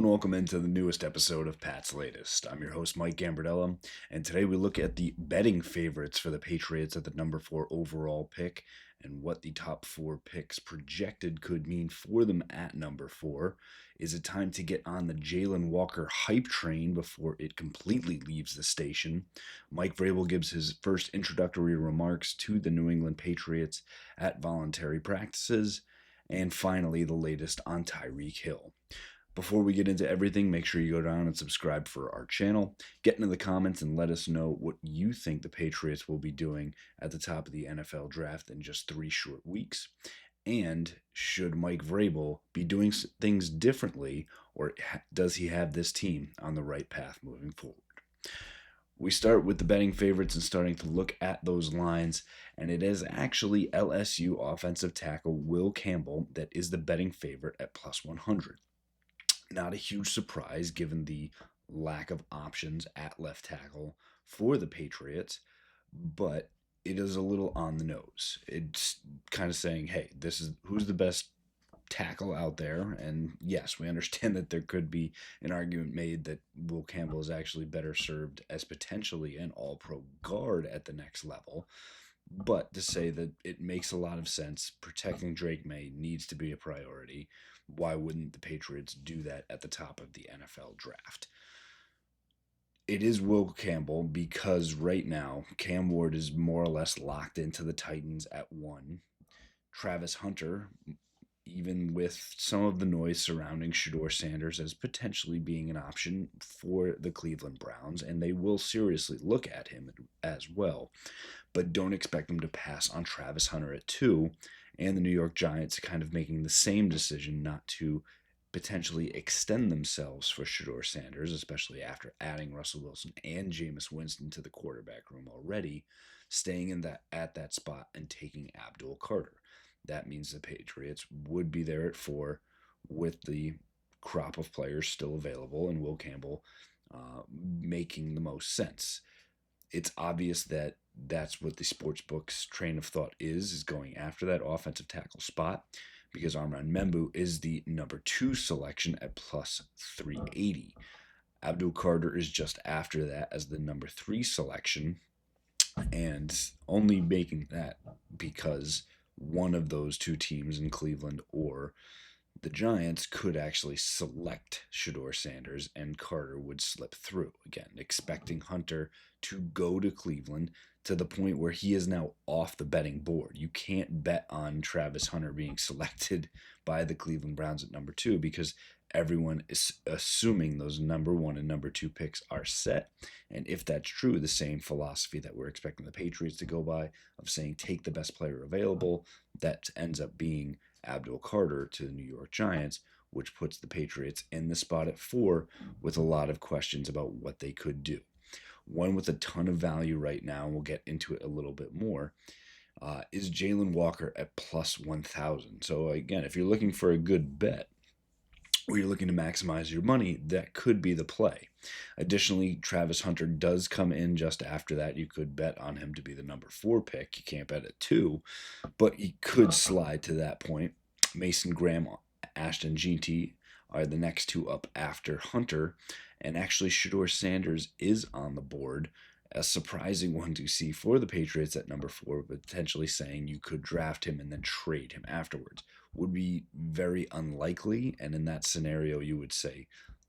and welcome into the newest episode of Pat's Latest. I'm your host, Mike Gambardella, and today we look at the betting favorites for the Patriots at the number 4 overall pick and what the top 4 picks projected could mean for them at number 4. Is it time to get on the Jaylen Walker hype train before it completely leaves the station? Mike Vrabel gives his first introductory remarks to the New England Patriots at voluntary practices, and finally the latest on Tyreek Hill. Before we get into everything, make sure you go down and subscribe for our channel. Get into the comments and let us know what you think the Patriots will be doing at the top of the NFL draft in just 3 short weeks. And should Mike Vrabel be doing things differently, or does he have this team on the right path moving forward? We start with the betting favorites and starting to look at those lines, and it is actually LSU offensive tackle Will Campbell that is the betting favorite at plus 100. Not a huge surprise given the lack of options at left tackle for the Patriots, but it is a little on the nose. It's kind of saying, hey, this is who's the best tackle out there. And yes, we understand that there could be an argument made that Will Campbell is actually better served as potentially an all-pro guard at the next level. But to say that it makes a lot of sense, protecting Drake May needs to be a priority. Why wouldn't the Patriots do that at the top of the NFL draft? It is Will Campbell because right now Cam Ward is more or less locked into the Titans at 1. Travis Hunter, even with some of the noise surrounding Shedeur Sanders as potentially being an option for the Cleveland Browns, and they will seriously look at him as well, but don't expect them to pass on Travis Hunter at 2, and the New York Giants kind of making the same decision not to potentially extend themselves for Shedeur Sanders, especially after adding Russell Wilson and Jameis Winston to the quarterback room already, staying in at that spot and taking Abdul Carter. That means the Patriots would be there at 4 with the crop of players still available and Will Campbell making the most sense. It's obvious that that's what the sportsbook's train of thought is going after that offensive tackle spot, because Armand Membu is the number 2 selection at plus 380. Abdul Carter is just after that as the number 3 selection, and only making that because one of those 2 teams in Cleveland or the Giants could actually select Shedeur Sanders and Carter would slip through. Again, expecting Hunter to go to Cleveland to the point where he is now off the betting board. You can't bet on Travis Hunter being selected by the Cleveland Browns at number 2 because everyone is assuming those number 1 and number 2 picks are set. And if that's true, the same philosophy that we're expecting the Patriots to go by of saying take the best player available, that ends up being Abdul Carter to the New York Giants, which puts the Patriots in the spot at 4 with a lot of questions about what they could do. One with a ton of value right now, and we'll get into it a little bit more, is Jaylen Walker at plus 1,000. So again, if you're looking for a good bet, or you're looking to maximize your money, that could be the play. Additionally, Travis Hunter does come in just after that. You could bet on him to be the number 4 pick. You can't bet at 2, but he could slide to that point. Mason Graham, Ashton Jeanty are the next 2 up after Hunter, and actually Shedeur Sanders is on the board. A surprising one to see for the Patriots at number 4, potentially saying you could draft him and then trade him afterwards. Would be very unlikely, and in that scenario you would say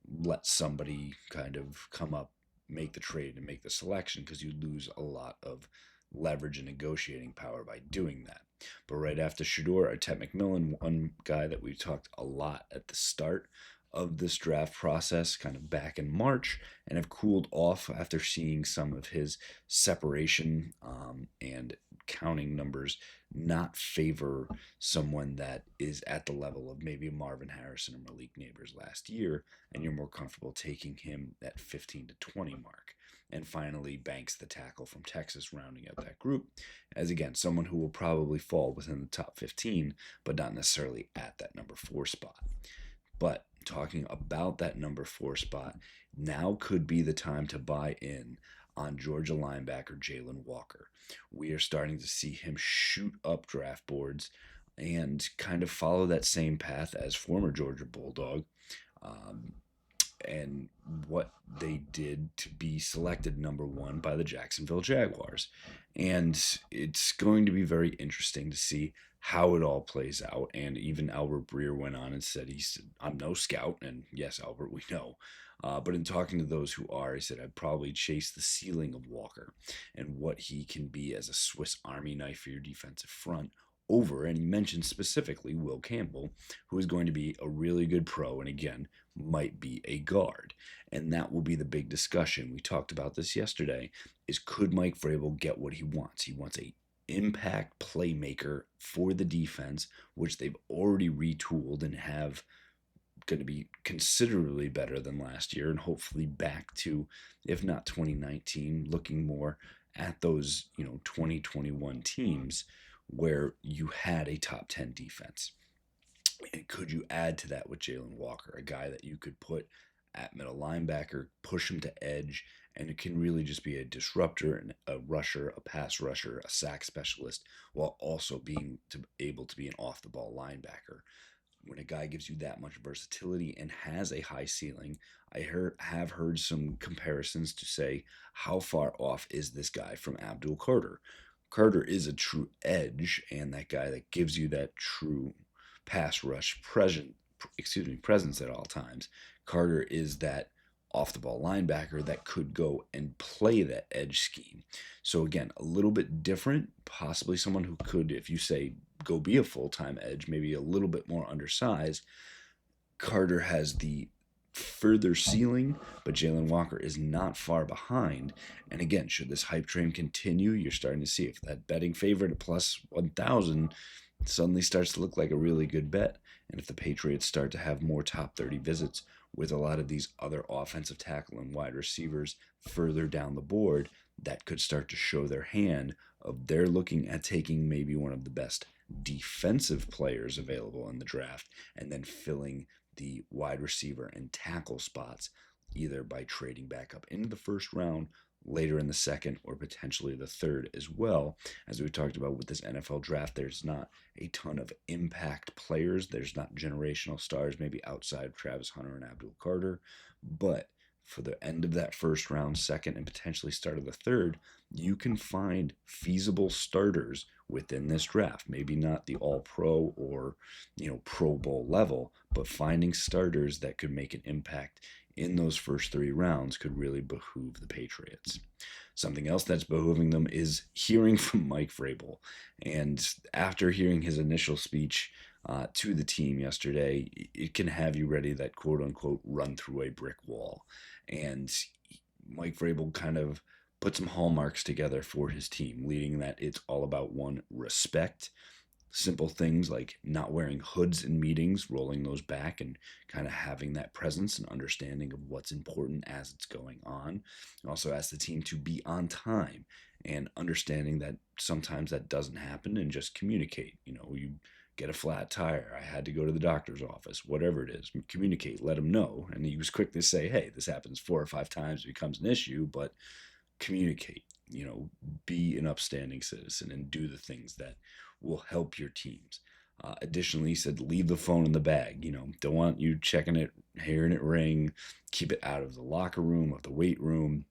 let somebody kind of come up, make the trade, and make the selection, because you lose a lot of leverage and negotiating power by doing that. But right after Shedeur are Ted McMillan, one guy that we talked a lot at the start of this draft process, kind of back in March, and have cooled off after seeing some of his separation and counting numbers not favor someone that is at the level of maybe Marvin Harrison or Malik Neighbors last year, and you're more comfortable taking him at 15 to 20 mark. And finally, Banks, the tackle from Texas, rounding out that group, as again, someone who will probably fall within the top 15, but not necessarily at that number 4 spot. But talking about that number 4 spot, now could be the time to buy in on Georgia linebacker Jaylen Walker. We are starting to see him shoot up draft boards and kind of follow that same path as former Georgia Bulldog and what they did to be selected number one by the Jacksonville Jaguars. And it's going to be very interesting to see how it all plays out. And even Albert Breer went on and said, I'm no scout. And yes, Albert, we know. But in talking to those who are, he said, I'd probably chase the ceiling of Walker and what he can be as a Swiss Army knife for your defensive front over, and he mentioned specifically Will Campbell, who is going to be a really good pro and again might be a guard. And that will be the big discussion. We talked about this yesterday, is could Mike Vrabel get what he wants? He wants a impact playmaker for the defense, which they've already retooled and have going to be considerably better than last year, and hopefully back to, if not 2019, looking more at those 2021 teams where you had a top 10 defense. And could you add to that with Jaylen Walker, a guy that you could put at middle linebacker, push him to edge, and it can really just be a disruptor and a rusher, a pass rusher, a sack specialist, while also being able to be an off the ball linebacker. When a guy gives you that much versatility and has a high ceiling, I have heard some comparisons to say, how far off is this guy from Abdul Carter? Carter is a true edge and that guy that gives you that true pass rush presence at all times. Carter is that off the ball linebacker that could go and play that edge scheme. So again, a little bit different, possibly someone who could, if you say go be a full-time edge, maybe a little bit more undersized. Carter has the further ceiling, but Jaylen Walker is not far behind. And again, should this hype train continue, you're starting to see if that betting favorite at plus 1,000 suddenly starts to look like a really good bet. And if the Patriots start to have more top 30 visits with a lot of these other offensive tackle and wide receivers further down the board, that could start to show their hand of they're looking at taking maybe one of the best defensive players available in the draft and then filling the wide receiver and tackle spots either by trading back up into the first round, later in the second, or potentially the third as well. As we talked about with this NFL draft, there's not a ton of impact players. There's not generational stars, maybe outside of Travis Hunter and Abdul Carter. But for the end of that first round, second, and potentially start of the third, you can find feasible starters within this draft. Maybe not the all-pro or, Pro Bowl level, but finding starters that could make an impact in those first three rounds could really behoove the Patriots. Something else that's behooving them is hearing from Mike Vrabel. And after hearing his initial speech to the team yesterday, it can have you ready that quote-unquote run through a brick wall. And Mike Vrabel kind of put some hallmarks together for his team, leading that it's all about, one, respect. Simple things like not wearing hoods in meetings, rolling those back, and kind of having that presence and understanding of what's important as it's going on. Also ask the team to be on time and understanding that sometimes that doesn't happen, and just communicate. You get a flat tire, I had to go to the doctor's office, whatever it is, communicate, let them know. And he was quick to say, hey, this happens 4 or 5 times, it becomes an issue, but communicate, be an upstanding citizen and do the things that will help your teams. Additionally, he said, leave the phone in the bag. Don't want you checking it, hearing it ring. Keep it out of the locker room, of the weight room.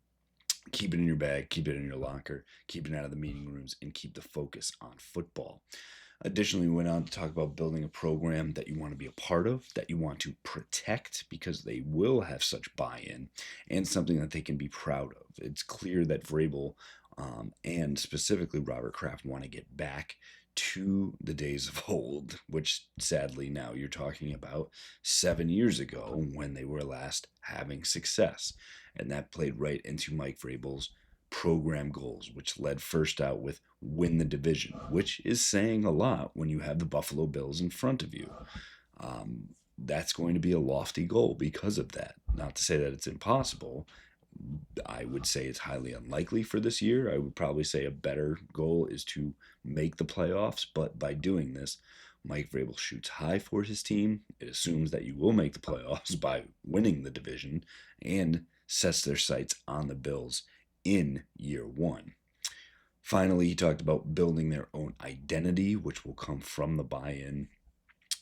Keep it in your bag, keep it in your locker, keep it out of the meeting rooms, and keep the focus on football. Additionally, we went on to talk about building a program that you want to be a part of, that you want to protect because they will have such buy-in, and something that they can be proud of. It's clear that Vrabel and specifically Robert Kraft want to get back to the days of old, which sadly now you're talking about 7 years ago when they were last having success. And that played right into Mike Vrabel's program goals, which led first out with win the division, which is saying a lot when you have the Buffalo Bills in front of you. That's going to be a lofty goal because of that. Not to say that it's impossible. I would say it's highly unlikely for this year. I would probably say a better goal is to make the playoffs, but by doing this, Mike Vrabel shoots high for his team. It assumes that you will make the playoffs by winning the division and sets their sights on the Bills in year one. Finally, he talked about building their own identity, which will come from the buy-in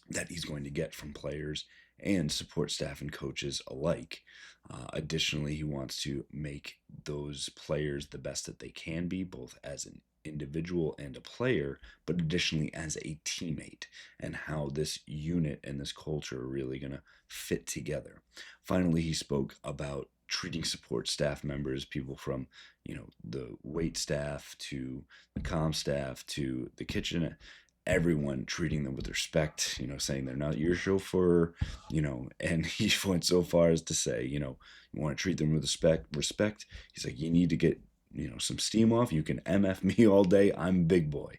that he's going to get from players and support staff and coaches alike. Additionally, he wants to make those players the best that they can be, both as an individual and a player, but additionally as a teammate, and how this unit and this culture are really going to fit together. Finally, he spoke about treating support staff members, people from, the wait staff to the comm staff to the kitchen, everyone treating them with respect, saying they're not your chauffeur, and he went so far as to say, you want to treat them with respect. He's like, you need to get, some steam off. You can MF me all day. I'm big boy.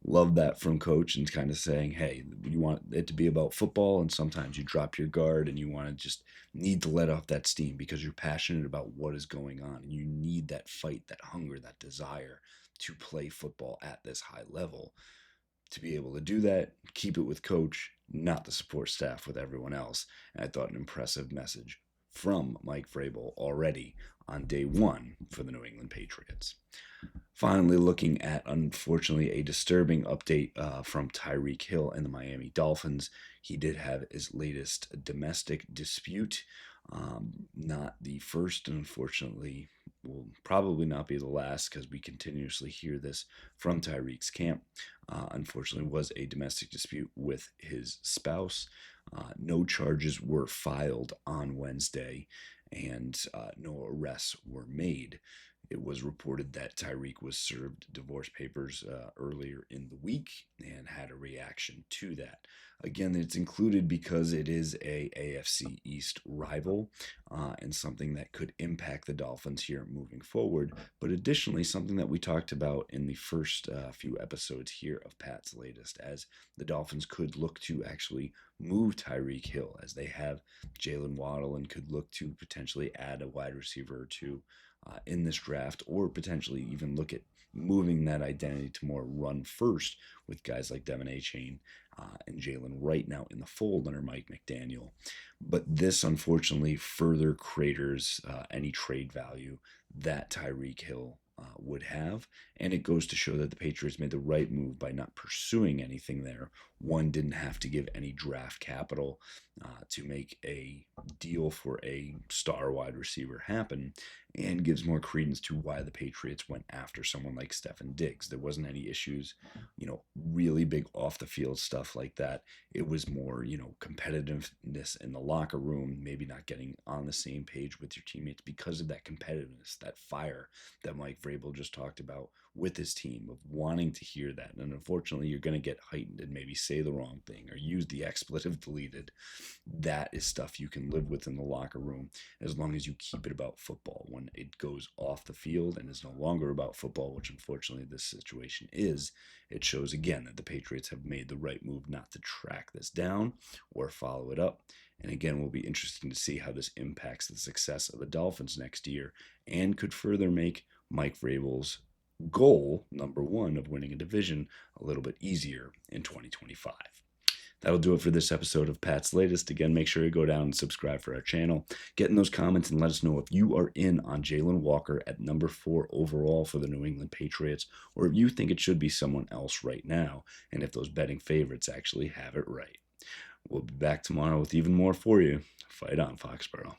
Love that from coach, and kind of saying, hey, you want it to be about football, and sometimes you drop your guard and you want to just need to let off that steam because you're passionate about what is going on, and you need that fight, that hunger, that desire to play football at this high level. To be able to do that, keep it with coach, not the support staff with everyone else. And I thought an impressive message from Mike Vrabel already on day one for the New England Patriots. Finally, looking at, unfortunately, a disturbing update from Tyreek Hill and the Miami Dolphins. He did have his latest domestic dispute. Not the first, and unfortunately will probably not be the last, because we continuously hear this from Tyreek's camp. Unfortunately, was a domestic dispute with his spouse. No charges were filed on Wednesday, and no arrests were made. It was reported that Tyreek was served divorce papers earlier in the week and had a reaction to that. Again, it's included because it is a AFC East rival and something that could impact the Dolphins here moving forward. But additionally, something that we talked about in the first few episodes here of Pat's Latest, as the Dolphins could look to actually move Tyreek Hill, as they have Jaylen Waddle, and could look to potentially add a wide receiver or two in this draft, or potentially even look at moving that identity to more run first with guys like Devin Achane and Jalen right now in the fold under Mike McDaniel. But this, unfortunately, further craters any trade value that Tyreek Hill would have. And it goes to show that the Patriots made the right move by not pursuing anything there. One, didn't have to give any draft capital to make a deal for a star wide receiver happen, and gives more credence to why the Patriots went after someone like Stefon Diggs. There wasn't any issues, really big off the field stuff like that. It was more, competitiveness in the locker room, maybe not getting on the same page with your teammates because of that competitiveness, that fire that Mike Vrabel just talked about with his team, of wanting to hear that. And unfortunately, you're going to get heightened and maybe say the wrong thing or use the expletive deleted. That is stuff you can live with in the locker room, as long as you keep it about football. When it goes off the field and is no longer about football, which unfortunately this situation is, it shows again that the Patriots have made the right move not to track this down or follow it up. And again, will be interesting to see how this impacts the success of the Dolphins next year, and could further make Mike Vrabel's goal, number one, of winning a division, a little bit easier in 2025. That'll do it for this episode of Pat's Latest. Again, make sure you go down and subscribe for our channel. Get in those comments and let us know if you are in on Jaylen Walker at number 4 overall for the New England Patriots, or if you think it should be someone else right now, and if those betting favorites actually have it right. We'll be back tomorrow with even more for you. Fight on, Foxborough.